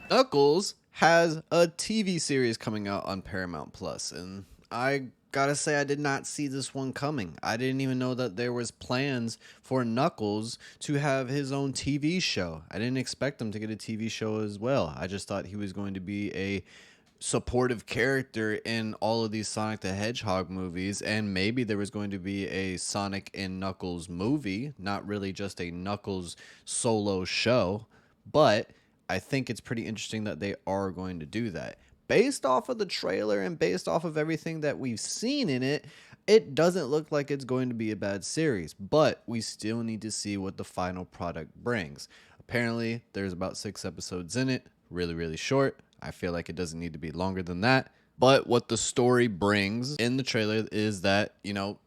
Knuckles has a TV series coming out on Paramount Plus, and I gotta say I did not see this one coming. I didn't even know that there was plans for Knuckles to have his own TV show. I didn't expect him to get a TV show as well. I just thought he was going to be a supportive character in all of these Sonic the Hedgehog movies, and maybe there was going to be a Sonic and Knuckles movie, not really just a Knuckles solo show. But I think it's pretty interesting that they are going to do that. Based off of the trailer and based off of everything that we've seen in it, it doesn't look like it's going to be a bad series, but we still need to see what the final product brings. Apparently, there's about 6 episodes in it, really, really short. I feel like it doesn't need to be longer than that. But what the story brings in the trailer is that,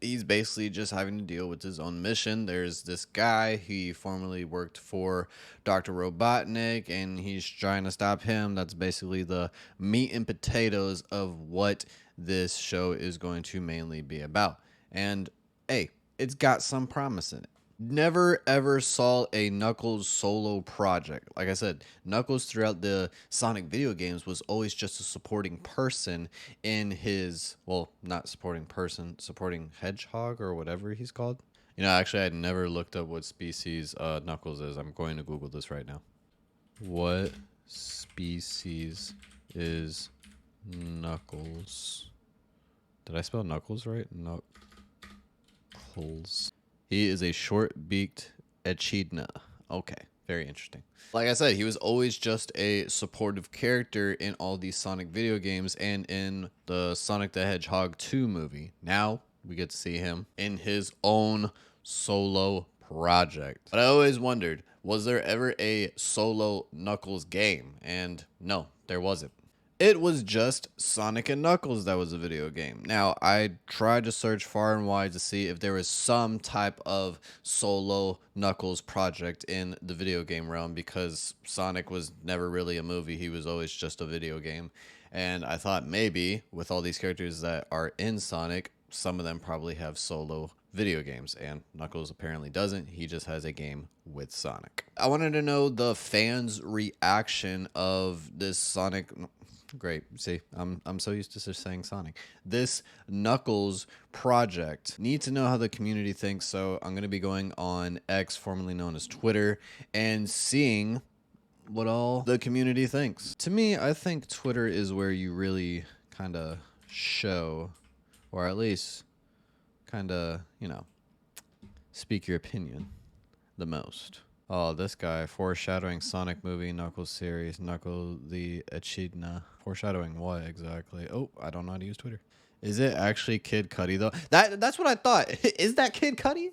he's basically just having to deal with his own mission. There's this guy, he formerly worked for Dr. Robotnik, and he's trying to stop him. That's basically the meat and potatoes of what this show is going to mainly be about. And hey, it's got some promise in it. Never ever saw a Knuckles solo project. Like I said, Knuckles throughout the Sonic video games was always just a supporting person in his, well, not supporting person, supporting hedgehog or whatever he's called. Actually, I never looked up what species Knuckles is. I'm going to Google this right now. What species is Knuckles? Did I spell Knuckles right? Knuckles. He is a short-beaked echidna. Okay, very interesting. Like I said, he was always just a supportive character in all these Sonic video games and in the Sonic the Hedgehog 2 movie. Now we get to see him in his own solo project. But I always wondered, was there ever a solo Knuckles game? And no, there wasn't. It was just Sonic and Knuckles that was a video game. Now, I tried to search far and wide to see if there was some type of solo Knuckles project in the video game realm, because Sonic was never really a movie. He was always just a video game. And I thought maybe with all these characters that are in Sonic, some of them probably have solo video games, and Knuckles apparently doesn't. He just has a game with Sonic. I wanted to know the fans' reaction of this Sonic... Great. See, I'm so used to just saying Sonic. This Knuckles project. Need to know how the community thinks, so I'm going to be going on X, formerly known as Twitter, and seeing what all the community thinks. To me, I think Twitter is where you really kind of show, or at least kind of, speak your opinion the most. Oh, this guy, foreshadowing Sonic movie, Knuckles series, Knuckles the Echidna. Foreshadowing what exactly? Oh, I don't know how to use Twitter. Is it actually Kid Cudi though? That's what I thought. Is that Kid Cudi?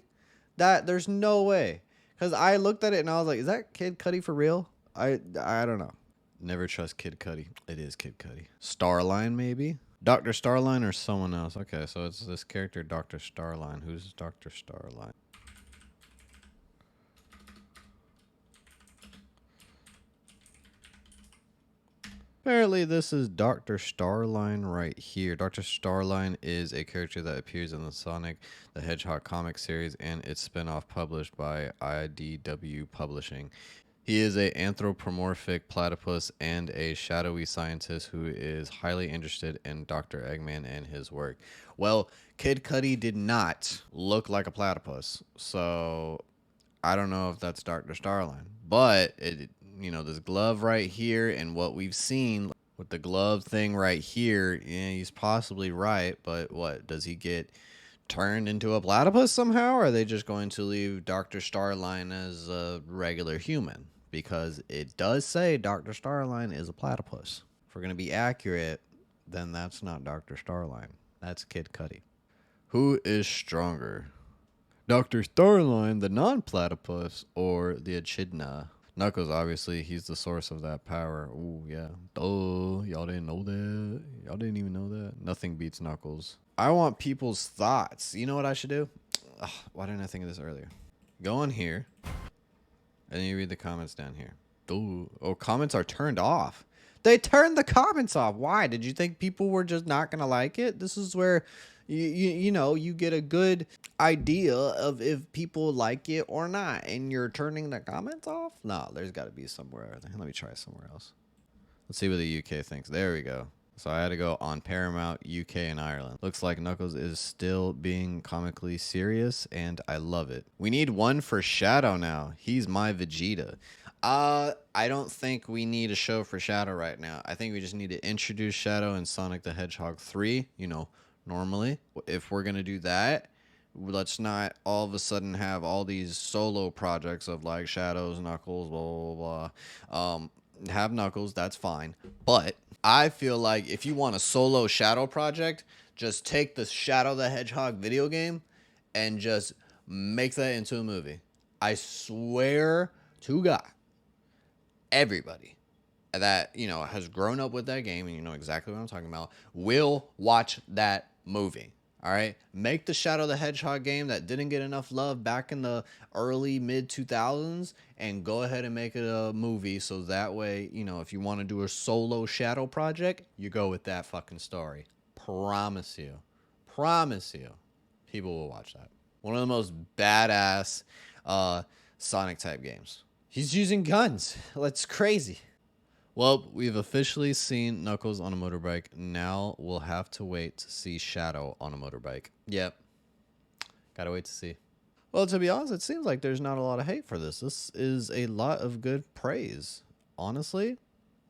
There's no way. Because I looked at it and I was like, is that Kid Cudi for real? I don't know. Never trust Kid Cudi. It is Kid Cudi. Starline maybe? Dr. Starline or someone else? Okay, so it's this character, Dr. Starline. Who's Dr. Starline? Apparently, this is Dr. Starline right here. Dr. Starline is a character that appears in the Sonic the Hedgehog comic series and its spinoff published by IDW Publishing. He is an anthropomorphic platypus and a shadowy scientist who is highly interested in Dr. Eggman and his work. Well, Kid Cudi did not look like a platypus, so I don't know if that's Dr. Starline, but this glove right here and what we've seen with the glove thing right here, he's possibly right, but what, does he get turned into a platypus somehow, or are they just going to leave Dr. Starline as a regular human? Because it does say Dr. Starline is a platypus. If we're going to be accurate, then that's not Dr. Starline. That's Kid Cudi. Who is stronger? Dr. Starline, the non-platypus, or the echidna? Knuckles, obviously, he's the source of that power. Ooh, yeah. Duh. Y'all didn't know that? Y'all didn't even know that? Nothing beats Knuckles. I want people's thoughts. You know what I should do? Ugh, why didn't I think of this earlier? Go on here, and then you read the comments down here. Ooh. Oh, comments are turned off. They turned the comments off. Why? Did you think people were just not going to like it? This is where... you get a good idea of if people like it or not, and you're turning the comments off? No, there's got to be somewhere. Let me try somewhere else. Let's see what the UK thinks. There we go. So I had to go on Paramount, UK, and Ireland. Looks like Knuckles is still being comically serious, and I love it. We need one for Shadow now. He's my Vegeta. I don't think we need a show for Shadow right now. I think we just need to introduce Shadow in Sonic the Hedgehog 3, you know, normally. If we're going to do that, let's not all of a sudden have all these solo projects of like Shadows, Knuckles, blah, blah, blah. Have Knuckles, that's fine. But I feel like if you want a solo Shadow project, just take the Shadow the Hedgehog video game and just make that into a movie. I swear to God, everybody that, you know, has grown up with that game, and you know exactly what I'm talking about, will watch that movie. All right, make the Shadow the Hedgehog game that didn't get enough love back in the early mid 2000s and go ahead and make it a movie, so that way, you know, if you want to do a solo Shadow project, you go with that fucking story. Promise you, people will watch that. One of the most badass Sonic type games. He's using guns. That's crazy. Well, we've officially seen Knuckles on a motorbike. Now we'll have to wait to see Shadow on a motorbike. Yep. Gotta wait to see. Well, to be honest, it seems like there's not a lot of hate for this. This is a lot of good praise. Honestly,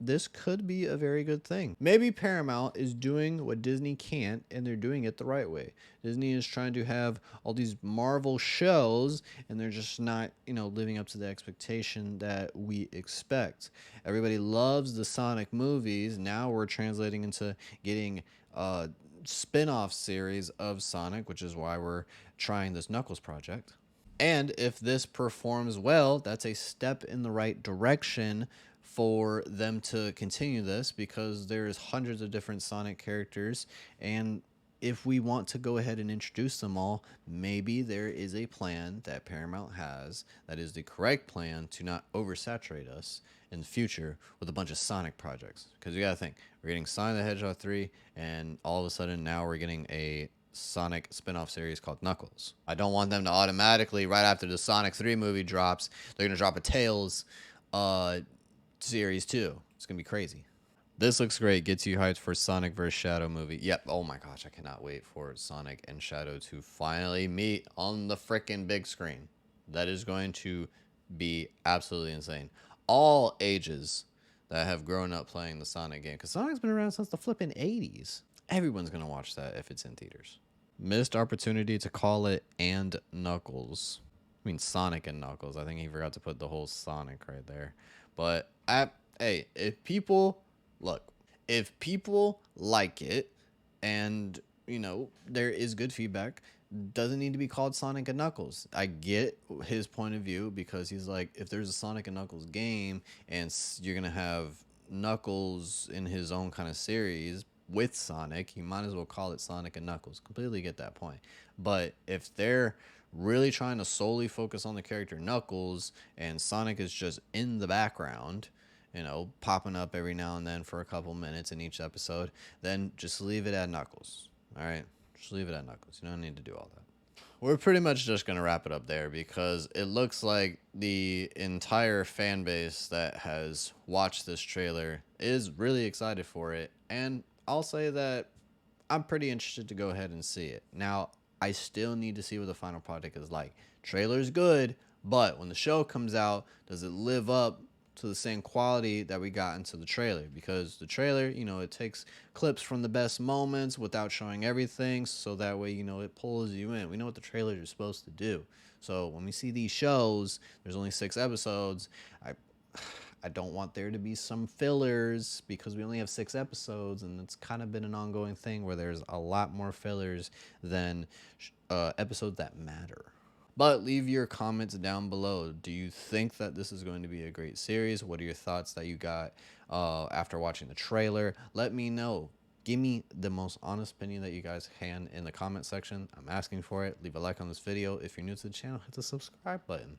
this could be a very good thing. Maybe Paramount is doing what Disney can't, and they're doing it the right way. Disney is trying to have all these Marvel shows, and they're just not, you know, living up to the expectation that we expect. Everybody loves the Sonic movies. Now we're translating into getting spin-off series of Sonic, which is why we're trying this Knuckles project. And if this performs well, that's a step in the right direction for them to continue this, because there's hundreds of different Sonic characters, and if we want to go ahead and introduce them all, maybe there is a plan that Paramount has that is the correct plan to not oversaturate us in the future with a bunch of Sonic projects. Because you gotta think, we're getting Sonic the Hedgehog 3, and all of a sudden now we're getting a Sonic spin-off series called Knuckles. I don't want them to automatically, right after the Sonic 3 movie drops, they're gonna drop a Tails series too. It's gonna be crazy. This looks great. Gets you hyped for Sonic vs. Shadow movie. Yep. Oh my gosh, I cannot wait for Sonic and Shadow to finally meet on the freaking big screen. That is going to be absolutely insane. All ages that have grown up playing the Sonic game, because Sonic's been around since the flipping 80s. Everyone's gonna watch that if it's in theaters. Missed opportunity to call it and Knuckles. I mean Sonic and Knuckles. I think he forgot to put the whole Sonic right there. But hey, if people like it, and you know there is good feedback, doesn't need to be called Sonic and Knuckles. I get his point of view, because he's like, if there's a Sonic and Knuckles game and you're gonna have Knuckles in his own kind of series with Sonic, you might as well call it Sonic and Knuckles. Completely get that point. But if they're really trying to solely focus on the character Knuckles and Sonic is just in the background, you know, popping up every now and then for a couple minutes in each episode, then just leave it at Knuckles. All right? Just leave it at Knuckles. You don't need to do all that. We're pretty much just going to wrap it up there, because it looks like the entire fan base that has watched this trailer is really excited for it. And I'll say that I'm pretty interested to go ahead and see it. Now, I still need to see what the final product is like. Trailer's good, but when the show comes out, does it live up to the same quality that we got into the trailer? Because the trailer, you know, it takes clips from the best moments without showing everything, so that way, you know, it pulls you in. We know what the trailers are supposed to do. So when we see these shows, there's only 6 episodes. I don't want there to be some fillers, because we only have 6 episodes, and it's kind of been an ongoing thing where there's a lot more fillers than episodes that matter. But leave your comments down below. Do you think that this is going to be a great series? What are your thoughts that you got after watching the trailer? Let me know. Give me the most honest opinion that you guys can in the comment section. I'm asking for it. Leave a like on this video. If you're new to the channel, hit the subscribe button.